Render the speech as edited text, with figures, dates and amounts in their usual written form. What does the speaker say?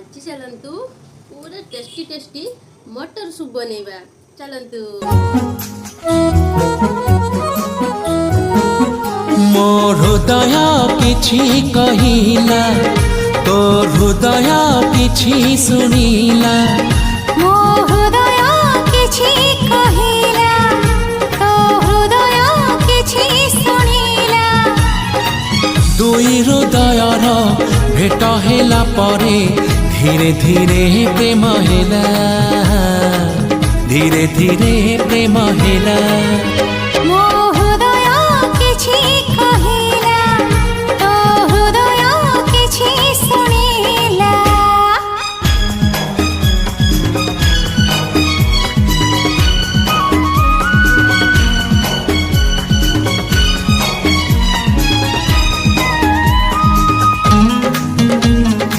आज चलतु पूरा टेस्टी टेस्टी मटर सूप बनेबा चलतु। मोर हृदय किछि कहिला तो हृदय किछि सुनिला। मो हृदय किछि कहिला तो हृदय किछि सुनिला। दुई हृदयर भेट हेला परे धीरे धीरे प्रेम हेला, धीरे धीरे प्रेम हेला।